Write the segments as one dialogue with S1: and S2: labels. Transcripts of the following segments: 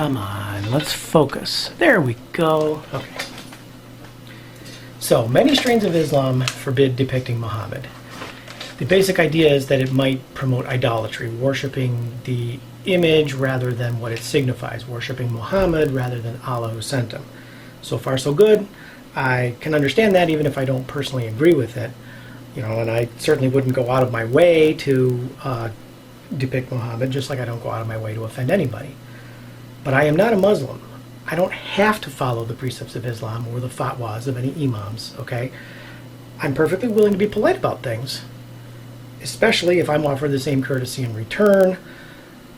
S1: Come on, let's focus. There we go. Okay. So, many strains of Islam forbid depicting Muhammad. The basic idea is that it might promote idolatry, worshiping the image rather than what it signifies, worshiping Muhammad rather than Allah who sent him. So far, so good. I can understand that even if I don't personally agree with it. And I certainly wouldn't go out of my way to depict Muhammad, just like I don't go out of my way to offend anybody. But I am not a Muslim. I don't have to follow the precepts of Islam or the fatwas of any imams, okay? I'm perfectly willing to be polite about things, especially if I'm offered the same courtesy in return.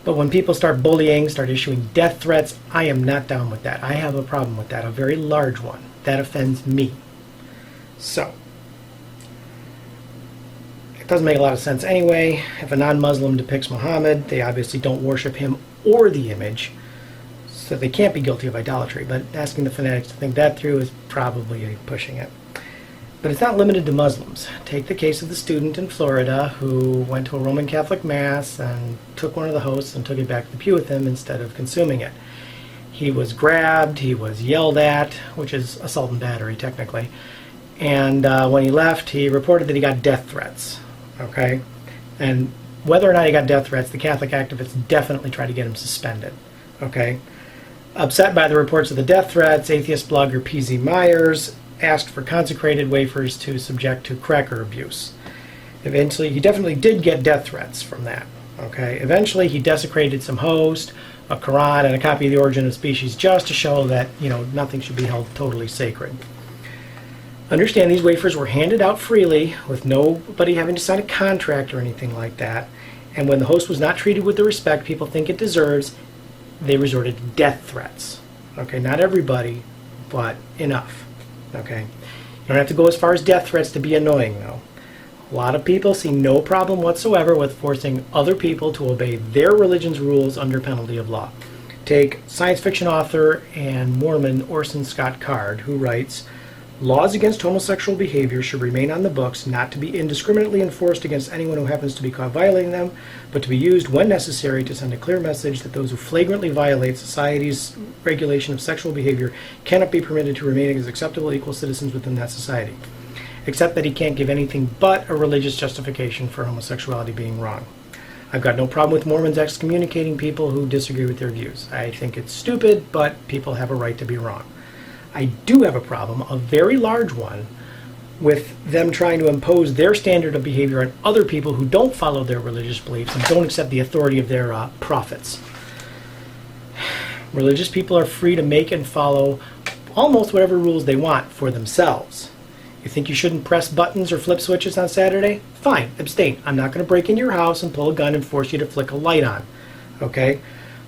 S1: But when people start bullying, start issuing death threats, I am not down with that. I have a problem with that, a very large one. That offends me. So, it doesn't make a lot of sense anyway. If a non-Muslim depicts Muhammad, they obviously don't worship him or the image, so they can't be guilty of idolatry. But asking the fanatics to think that through is probably pushing it. But it's not limited to Muslims. Take the case of the student in Florida who went to a Roman Catholic Mass and took one of the hosts and took it back to the pew with him instead of consuming it. He was grabbed, he was yelled at, which is assault and battery technically, and when he left, he reported that he got death threats. Okay? And whether or not he got death threats, the Catholic activists definitely tried to get him suspended. Okay? Upset by the reports of the death threats, atheist blogger PZ Myers asked for consecrated wafers to subject to cracker abuse. Eventually, he definitely did get death threats from that. Okay? Eventually, he desecrated some host, a Quran, and a copy of The Origin of Species just to show that, nothing should be held totally sacred. Understand these wafers were handed out freely with nobody having to sign a contract or anything like that. And when the host was not treated with the respect people think it deserves, they resorted to death threats. Okay, not everybody, but enough. Okay, you don't have to go as far as death threats to be annoying, though. A lot of people see no problem whatsoever with forcing other people to obey their religion's rules under penalty of law. Take science fiction author and Mormon Orson Scott Card, who writes, "Laws against homosexual behavior should remain on the books, not to be indiscriminately enforced against anyone who happens to be caught violating them, but to be used when necessary to send a clear message that those who flagrantly violate society's regulation of sexual behavior cannot be permitted to remain as acceptable equal citizens within that society. Except that he can't give anything but a religious justification for homosexuality being wrong. I've got no problem with Mormons excommunicating people who disagree with their views. I think it's stupid, but people have a right to be wrong. I do have a problem, a very large one, with them trying to impose their standard of behavior on other people who don't follow their religious beliefs and don't accept the authority of their prophets. Religious people are free to make and follow almost whatever rules they want for themselves. You think you shouldn't press buttons or flip switches on Saturday? Fine, abstain. I'm not going to break into your house and pull a gun and force you to flick a light on. Okay?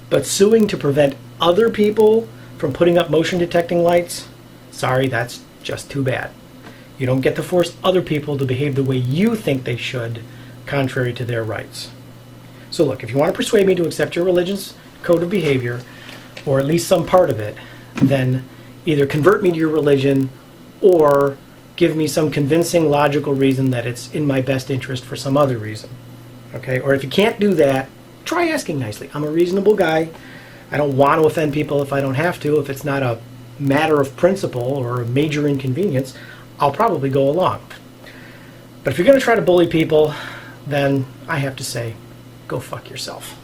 S1: But suing to prevent other people from putting up motion detecting lights? Sorry, that's just too bad. You don't get to force other people to behave the way you think they should, contrary to their rights. So look, if you want to persuade me to accept your religion's code of behavior, or at least some part of it, then either convert me to your religion or give me some convincing logical reason that it's in my best interest for some other reason. Okay? Or if you can't do that, try asking nicely. I'm a reasonable guy. I don't want to offend people if I don't have to. If it's not a matter of principle or a major inconvenience, I'll probably go along. But if you're going to try to bully people, then I have to say, go fuck yourself.